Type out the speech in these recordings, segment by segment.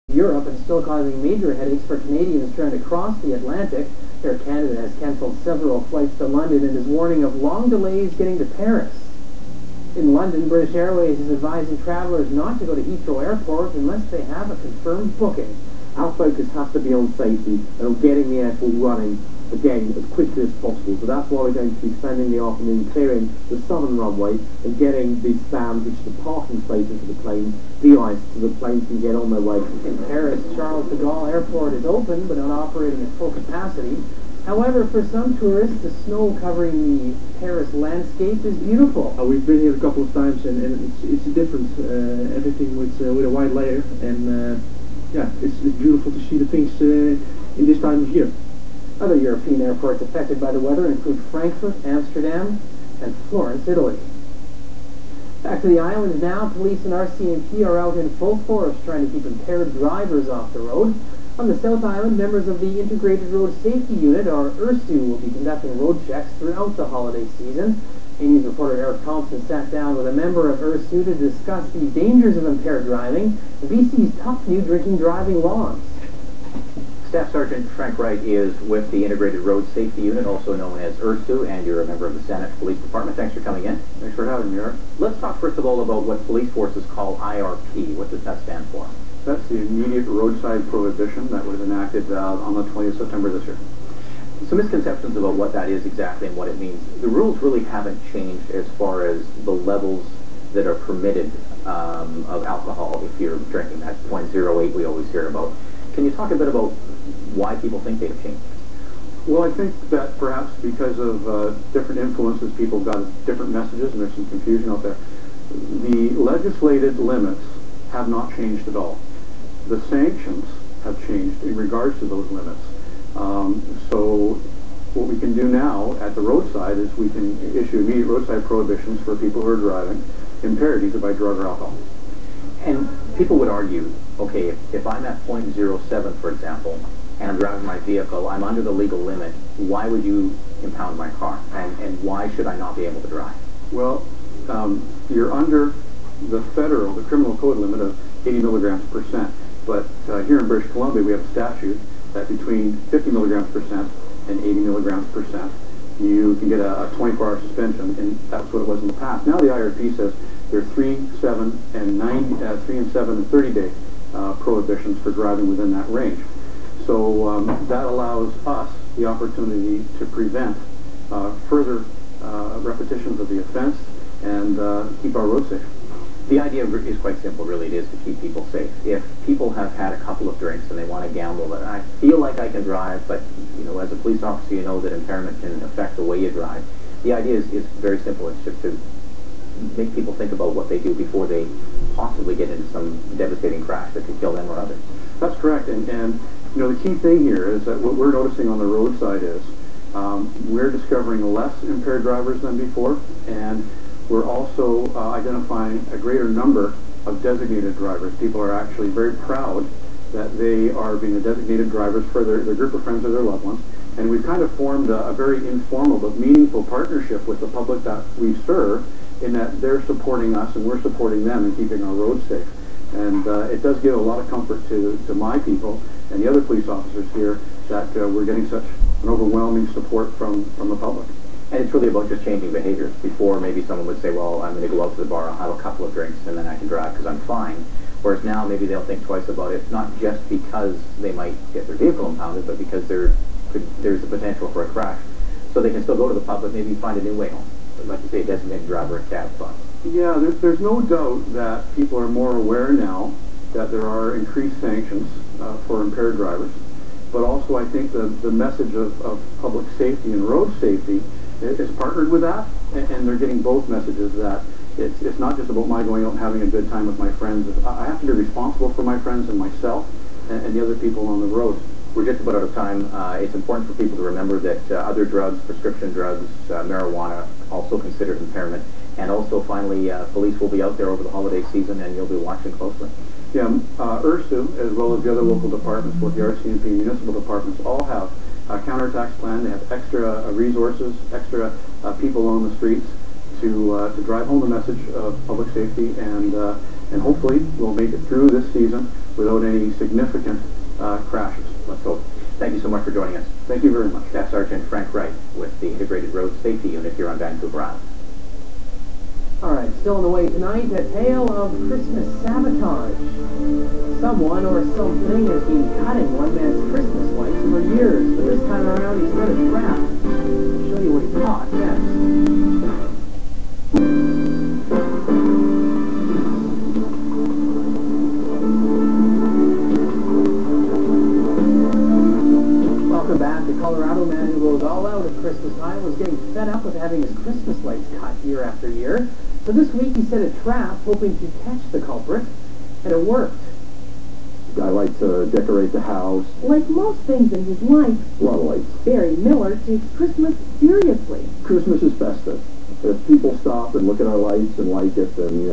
Europe and still causing major headaches for Canadians trying to cross the Atlantic. Air Canada has cancelled several flights to London and is warning of long delays getting to Paris. In London, British Airways is advising travelers not to go to Heathrow Airport unless they have a confirmed booking. Our focus has to be on safety and on getting the airport running again as quickly as possible. So that's why we're going to be spending the afternoon clearing the southern runway and getting the spans, which is the parking spaces for the planes, de-iced so the planes can get on their way. In Paris, Charles de Gaulle Airport is open but not operating at full capacity. However, for some tourists, the snow covering the Paris landscape is beautiful. We've been here a couple of times and it's a difference, everything with a white layer, and yeah, it's beautiful to see the things in this time of year. Other European airports affected by the weather include Frankfurt, Amsterdam, and Florence, Italy. Back to the island now. Police and RCMP are out in full force trying to keep impaired drivers off the road. On the South Island, members of the Integrated Road Safety Unit, or IRSU, will be conducting road checks throughout the holiday season. Amy's reporter Eric Thompson sat down with a member of IRSU to discuss the dangers of impaired driving and BC's tough new drinking driving laws. Staff Sergeant Frank Wright is with the Integrated Road Safety Unit, also known as IRSU, and you're a member of the Saanich Police Department. Thanks for coming in. Thanks for having me, Eric. Let's talk first of all about what police forces call IRP. What does that stand for? That's the immediate roadside prohibition that was enacted on the 20th of September this year. Some misconceptions about what that is exactly and what it means. The rules really haven't changed as far as the levels that are permitted of alcohol if you're drinking. That 0.08 we always hear about. Can you talk a bit about why people think they've changed? Well, I think that perhaps because of different influences, people got different messages and there's some confusion out there. The legislated limits have not changed at all. The sanctions have changed in regards to those limits. So what we can do now at the roadside is we can issue immediate roadside prohibitions for people who are driving impaired either by drug or alcohol. And people would argue, okay, if I'm at 0.07, for example, and I'm driving my vehicle, I'm under the legal limit, why would you impound my car? And why should I not be able to drive? Well, you're under the criminal code limit of 80 milligrams percent. But here in British Columbia, we have a statute that between 50 milligrams percent and 80 milligrams percent, you can get a 24-hour suspension, and that's what it was in the past. Now the IRP says there are 3, 7, and 30-day prohibitions for driving within that range. So that allows us the opportunity to prevent further repetitions of the offense and keep our roads safe. The idea is quite simple, really. It is to keep people safe. If people have had a couple of drinks and they want to gamble, and I feel like I can drive, but you know, as a police officer, you know that impairment can affect the way you drive. The idea is very simple. It's just to make people think about what they do before they possibly get into some devastating crash that could kill them or others. That's correct. And you know, the key thing here is that what we're noticing on the roadside is we're discovering less impaired drivers than before, and we're also identifying a greater number of designated drivers. People are actually very proud that they are being the designated drivers for their group of friends or their loved ones. And we've kind of formed a very informal but meaningful partnership with the public that we serve, in that they're supporting us and we're supporting them in keeping our roads safe. And it does give a lot of comfort to my people and the other police officers here that we're getting such an overwhelming support from the public. And it's really about just changing behaviors. Before, maybe someone would say, well, I'm going to go out to the bar, I'll have a couple of drinks, and then I can drive because I'm fine. Whereas now, maybe they'll think twice about it, not just because they might get their vehicle impounded, but because there's a potential for a crash. So they can still go to the pub, but maybe find a new way home. But like you say, a designated driver, a cab, bus. Yeah, there's no doubt that people are more aware now that there are increased sanctions for impaired drivers. But also, I think the message of public safety and road safety is partnered with that, and they're getting both messages that it's not just about my going out and having a good time with my friends. I have to be responsible for my friends and myself and the other people on the road. We're just about out of time. It's important for people to remember that other drugs, prescription drugs, marijuana, also considered impairment. And also, finally, police will be out there over the holiday season, and you'll be watching closely. Yeah, IRSU, as well as the other local departments, both the RCMP and municipal departments, all have a counterattacks plan. They have extra resources, extra people on the streets to drive home the message of public safety, and hopefully we'll make it through this season without any significant crashes. Let's hope. Thank you so much for joining us. Thank you very much. Staff Sergeant Frank Wright with the Integrated Road Safety Unit here on Vancouver Island. All right, still on the way tonight, a tale of Christmas sabotage. Someone or something has been cutting one man's Christmas lights for years, but this time around he set a trap. I'll show you what he caught next. Welcome back. The Colorado man who goes all out at Christmas time was getting fed up with having his Christmas lights cut year after year. So this week he set a trap hoping to catch the culprit, and it worked. I like to decorate the house. Like most things in his life, A lot of lights. Barry Miller takes Christmas seriously. Christmas is festive. If people stop and look at our lights and like it, then,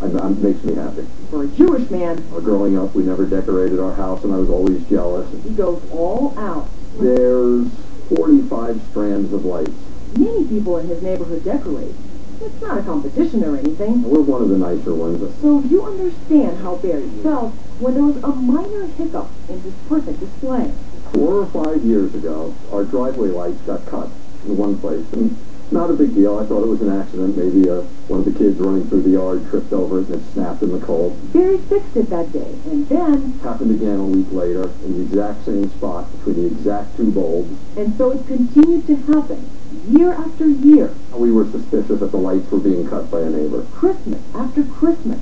it makes me happy. For a Jewish man, Growing up, we never decorated our house, and I was always jealous. he goes all out. There's 45 strands of lights. Many people in his neighborhood decorate. It's not a competition or anything. We're one of the nicer ones. So you understand how Barry felt when there was a minor hiccup in his perfect display. 4 or 5 years ago, our driveway lights got cut in one place. And not a big deal. I thought it was an accident. Maybe one of the kids running through the yard tripped over it and it snapped in the cold. Barry fixed it that day, and then... Happened again a week later in the exact same spot between the exact two bulbs. And so it continued to happen, year after year. We were suspicious that the lights were being cut by a neighbor. Christmas after Christmas,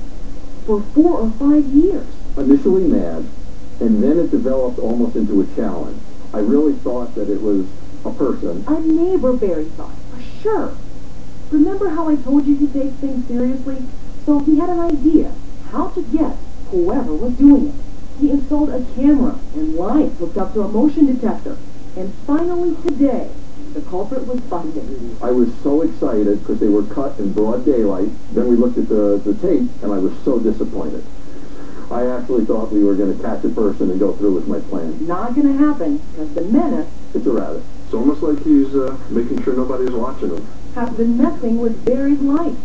for 4 or 5 years. Initially mad, and then it developed almost into a challenge. I really thought that it was a person. A neighbor, Barry thought, for sure. Remember how I told you he takes things seriously? So he had an idea how to get whoever was doing it. He installed a camera and lights hooked up to a motion detector. And finally today, the culprit was busted. I was so excited because they were cut in broad daylight. Then we looked at the tape, and I was so disappointed. I actually thought we were going to catch a person and go through with my plan. Not going to happen, because the menace It's a rabbit. It's almost like he's making sure nobody's watching him. has been messing with Barry's life.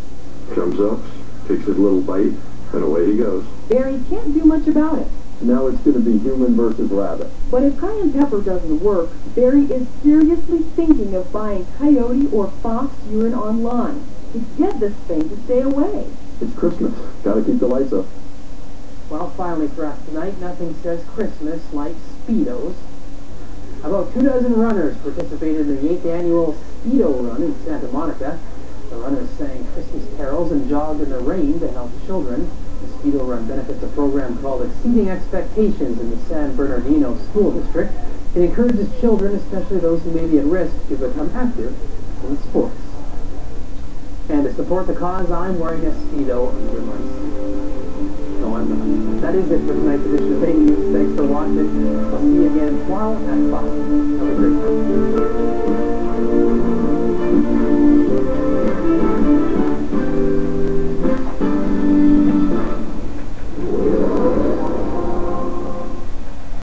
Comes up, takes his little bite, and away he goes. Barry can't do much about it. Now it's going to be human versus rabbit. But if cayenne pepper doesn't work, Barry is seriously thinking of buying coyote or fox urine online to get this thing to stay away. It's Christmas. Got to keep the lights up. Well, finally for us tonight, nothing says Christmas like Speedos. About 24 runners participated in the 8th annual Speedo Run in Santa Monica. The runners sang Christmas carols and jogged in the rain to help children. The Speedo Run benefits a program called Exceeding Expectations in the San Bernardino School District. It encourages children, especially those who may be at risk, to become active in sports. And to support the cause, I'm wearing a Speedo under my seat. No, I'm not. That is it for tonight's edition of A News. Thanks for watching. I'll see you again tomorrow at 5.